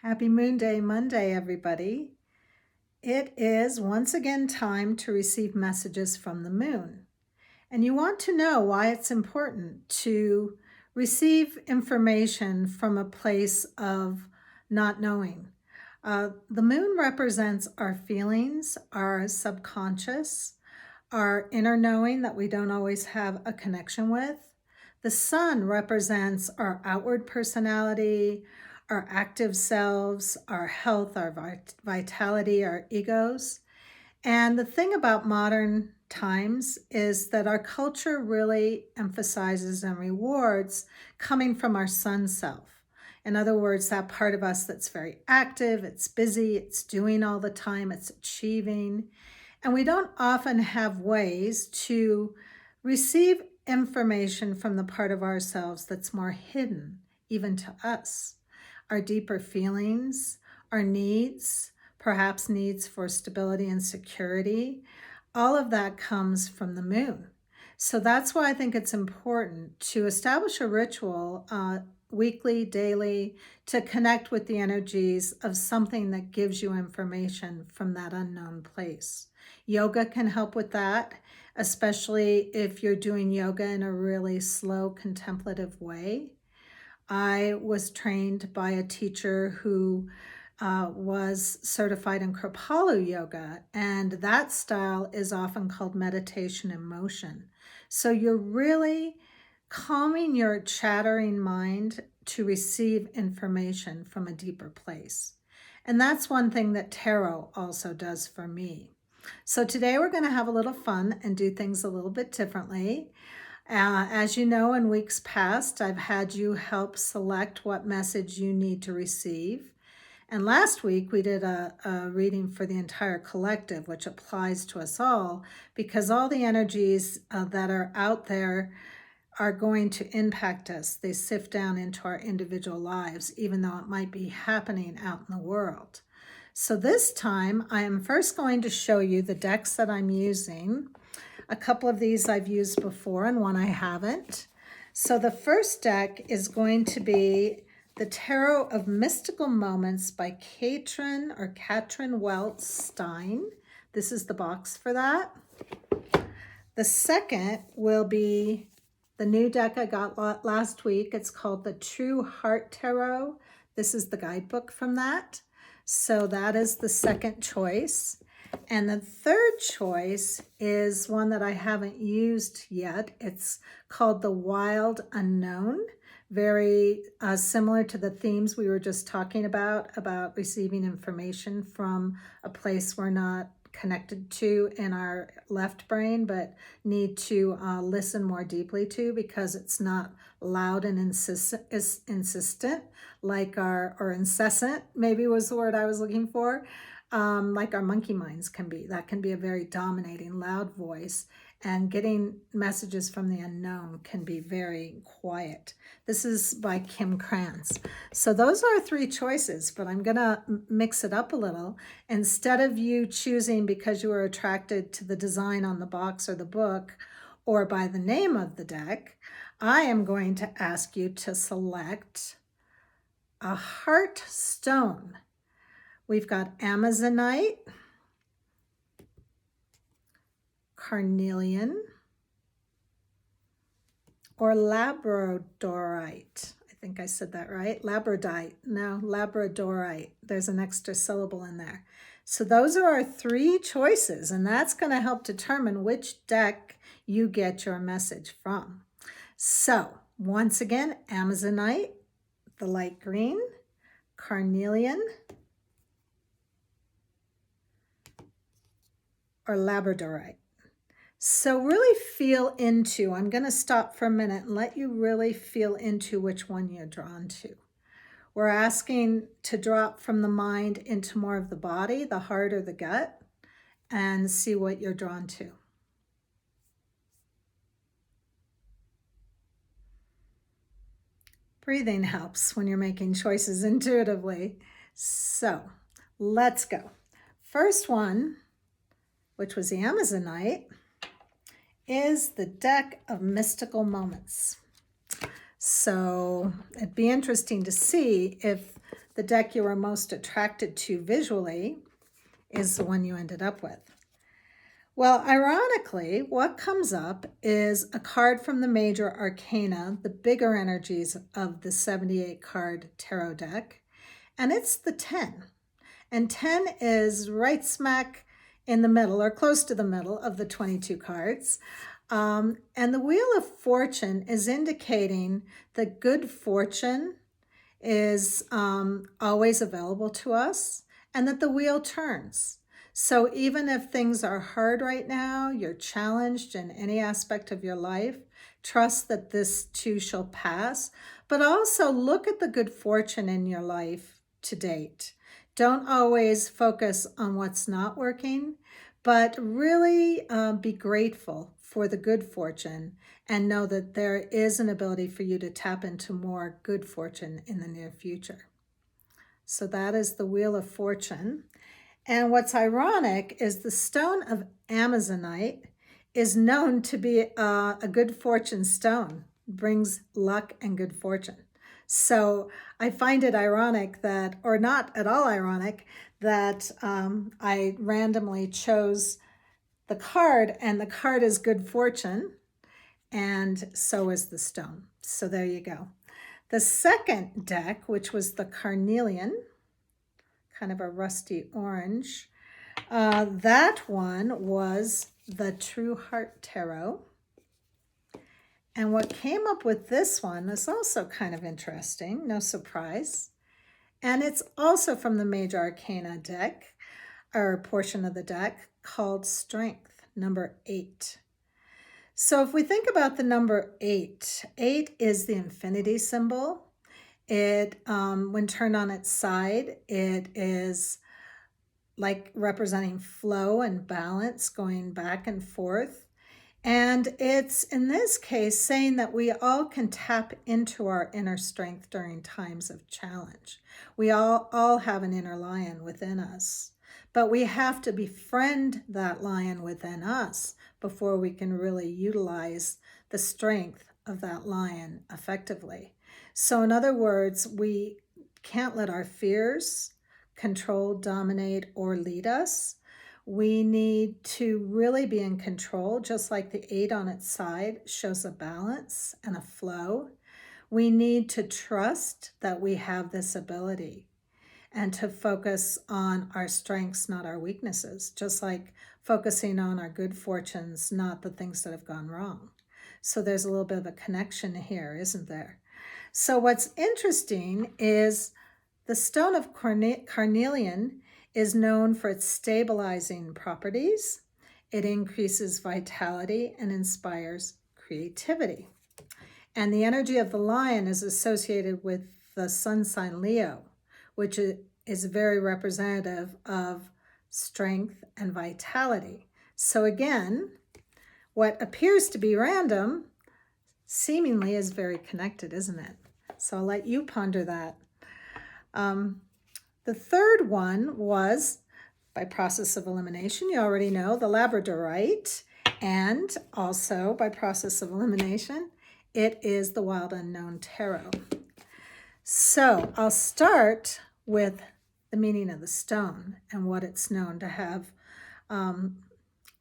Happy Moon Day Monday, everybody. It is once again time to receive messages from the moon. And you want to know why it's important to receive information from a place of not knowing. The moon represents our feelings, our subconscious, our inner knowing that we don't always have a connection with. The sun represents our outward personality, our active selves, our health, our vitality, our egos. And the thing about modern times is that our culture really emphasizes and rewards coming from our sun self. In other words, that part of us that's very active, it's busy, it's doing all the time, it's achieving. And we don't often have ways to receive information from the part of ourselves that's more hidden, even to us. Our deeper feelings, our needs, perhaps needs for stability and security, all of that comes from the moon. So that's why I think it's important to establish a ritual weekly, daily, to connect with the energies of something that gives you information from that unknown place. Yoga can help with that, especially if you're doing yoga in a really slow, contemplative way. I was trained by a teacher who was certified in Kripalu Yoga, and that style is often called meditation in motion. So you're really calming your chattering mind to receive information from a deeper place. And that's one thing that tarot also does for me. So today we're going to have a little fun and do things a little bit differently. As you know, in weeks past, I've had you help select what message you need to receive. And last week, we did a reading for the entire collective, which applies to us all, because all the energies that are out there are going to impact us. They sift down into our individual lives, even though it might be happening out in the world. So this time, I am first going to show you the decks that I'm using. A couple of these I've used before and one I haven't. So the first deck is going to be the Tarot of Mystical Moments by Katrin Weltz Stein. This is the box for that. The second will be the new deck I got last week. It's called the True Heart Tarot. This is the guidebook from that. So that is the second choice. And the third choice is one that I haven't used yet. It's called The Wild Unknown, very similar to the themes we were just talking about receiving information from a place we're not connected to in our left brain, but need to listen more deeply to because it's not loud and insistent like or incessant, maybe was the word I was looking for. Like our monkey minds can be. That can be a very dominating, loud voice, and getting messages from the unknown can be very quiet. This is by Kim Krantz. So those are three choices, but I'm going to mix it up a little. Instead of you choosing because you were attracted to the design on the box or the book or by the name of the deck, I am going to ask you to select a heart stone. We've got Amazonite, Carnelian, or Labradorite. I think I said that right. Labradorite. There's an extra syllable in there. So those are our three choices, and that's going to help determine which deck you get your message from. So once again, Amazonite, the light green, Carnelian, or Labradorite. So really feel into, I'm going to stop for a minute and let you really feel into which one you're drawn to. We're asking to drop from the mind into more of the body, the heart or the gut, and see what you're drawn to. Breathing helps when you're making choices intuitively. So let's go. First one, which was the Amazonite, is the deck of mystical moments. So it'd be interesting to see if the deck you were most attracted to visually is the one you ended up with. Well, ironically, what comes up is a card from the major arcana, the bigger energies of the 78 card tarot deck, and it's the 10. And 10 is right smack in the middle or close to the middle of the 22 cards. And the Wheel of Fortune is indicating that good fortune is always available to us and that the wheel turns. So even if things are hard right now, you're challenged in any aspect of your life, trust that this too shall pass, but also look at the good fortune in your life to date. Don't always focus on what's not working, but really be grateful for the good fortune and know that there is an ability for you to tap into more good fortune in the near future. So that is the Wheel of Fortune. And what's ironic is the stone of Amazonite is known to be a good fortune stone. It brings luck and good fortune. So I find it ironic that, or not at all ironic, that I randomly chose the card, and the card is good fortune, and so is the stone. So there you go. The second deck, which was the Carnelian, kind of a rusty orange, that one was the True Heart Tarot. And what came up with this one is also kind of interesting, no surprise. And it's also from the Major Arcana deck, or portion of the deck, called Strength, number 8. So if we think about the number 8, 8 is the infinity symbol. It, when turned on its side, it is like representing flow and balance, going back and forth. And it's, in this case, saying that we all can tap into our inner strength during times of challenge. We all have an inner lion within us, but we have to befriend that lion within us before we can really utilize the strength of that lion effectively. So in other words, we can't let our fears control, dominate, or lead us. We need to really be in control, just like the 8 on its side shows a balance and a flow. We need to trust that we have this ability and to focus on our strengths, not our weaknesses, just like focusing on our good fortunes, not the things that have gone wrong. So there's a little bit of a connection here, isn't there? So what's interesting is the stone of carnelian is known for its stabilizing properties. It increases vitality and inspires creativity. And the energy of the lion is associated with the sun sign Leo, which is very representative of strength and vitality. So again, what appears to be random seemingly is very connected, isn't it? So I'll let you ponder that. The third one was, by process of elimination, you already know, the labradorite, and also by process of elimination, it is the Wild Unknown Tarot. So I'll start with the meaning of the stone and what it's known to have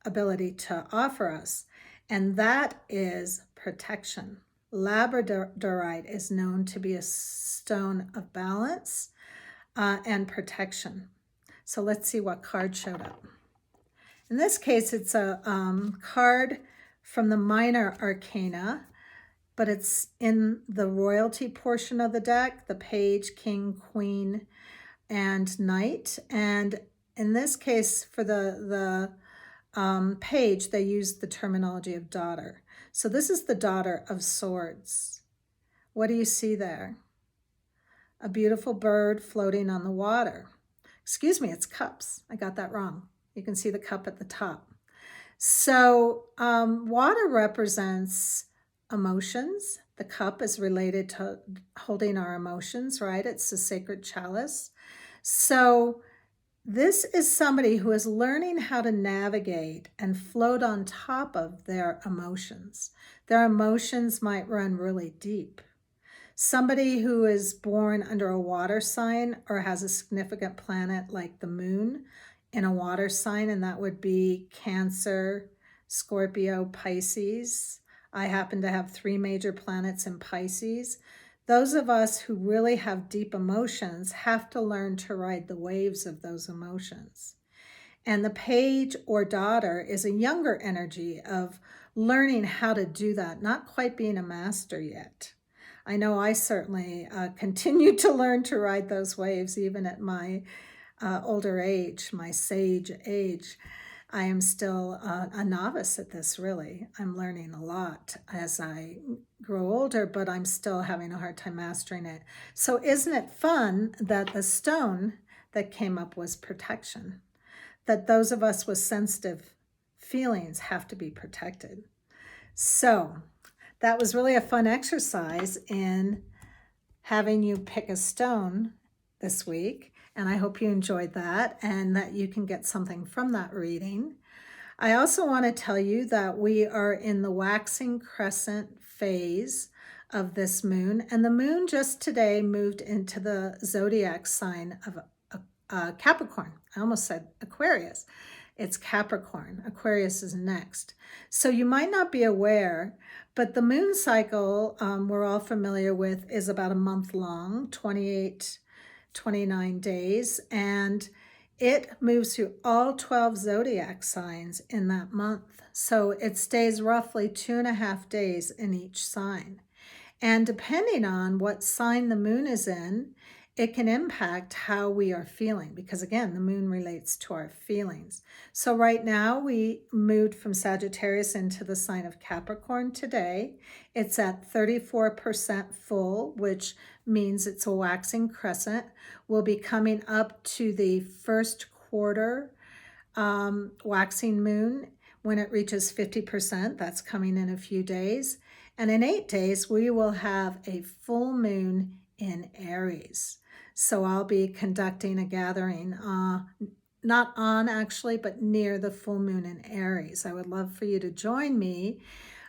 ability to offer us, and that is protection. Labradorite is known to be a stone of balance and protection. So let's see what card showed up. In this case, it's a card from the Minor Arcana, but it's in the royalty portion of the deck, the Page, King, Queen, and Knight. And in this case, for the Page, they use the terminology of daughter. So this is the Daughter of Swords. What do you see there? A beautiful bird floating on the water. Excuse me, it's cups. I got that wrong. You can see the cup at the top. So water represents emotions. The cup is related to holding our emotions, right? It's a sacred chalice. So this is somebody who is learning how to navigate and float on top of their emotions. Their emotions might run really deep. Somebody who is born under a water sign or has a significant planet like the moon in a water sign, and that would be Cancer, Scorpio, Pisces. I happen to have 3 major planets in Pisces. Those of us who really have deep emotions have to learn to ride the waves of those emotions. And the page or daughter is a younger energy of learning how to do that, not quite being a master yet. I know I certainly continue to learn to ride those waves even at my older age, my sage age. I am still a novice at this, really. I'm learning a lot as I grow older, but I'm still having a hard time mastering it. So isn't it fun that the stone that came up was protection? That those of us with sensitive feelings have to be protected. So that was really a fun exercise in having you pick a stone this week. And I hope you enjoyed that and that you can get something from that reading. I also want to tell you that we are in the waxing crescent phase of this moon. And the moon just today moved into the zodiac sign of Capricorn. I almost said Aquarius. It's Capricorn. Aquarius is next. So you might not be aware, but the moon cycle we're all familiar with is about a month long, 28, 29 days, and it moves through all 12 zodiac signs in that month. So it stays roughly 2.5 days in each sign. And depending on what sign the moon is in, it can impact how we are feeling, because again, the moon relates to our feelings. So right now we moved from Sagittarius into the sign of Capricorn today. It's at 34% full, which means it's a waxing crescent. We'll be coming up to the first quarter waxing moon when it reaches 50%. That's coming in a few days. And in 8 days, we will have a full moon in Aries. So I'll be conducting a gathering, not on actually, but near the full moon in Aries. I would love for you to join me.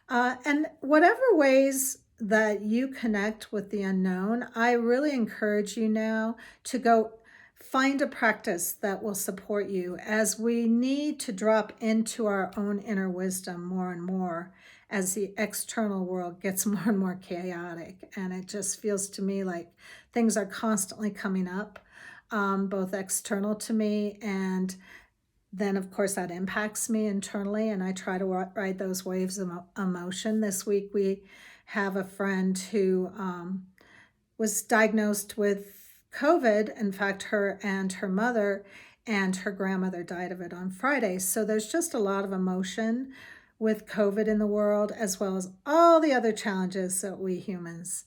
And whatever ways that you connect with the unknown, I really encourage you now to go find a practice that will support you, as we need to drop into our own inner wisdom more and more as the external world gets more and more chaotic. And it just feels to me like things are constantly coming up, both external to me, and then of course that impacts me internally, and I try to ride those waves of emotion. This week we have a friend who was diagnosed with COVID. In fact, her and her mother and her grandmother died of it on Friday. So there's just a lot of emotion with COVID in the world, as well as all the other challenges that we humans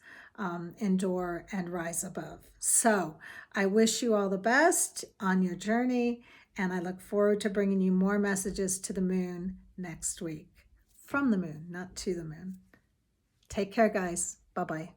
endure and rise above. So I wish you all the best on your journey, and I look forward to bringing you more messages to the moon next week. From the moon, not to the moon. Take care, guys. Bye-bye.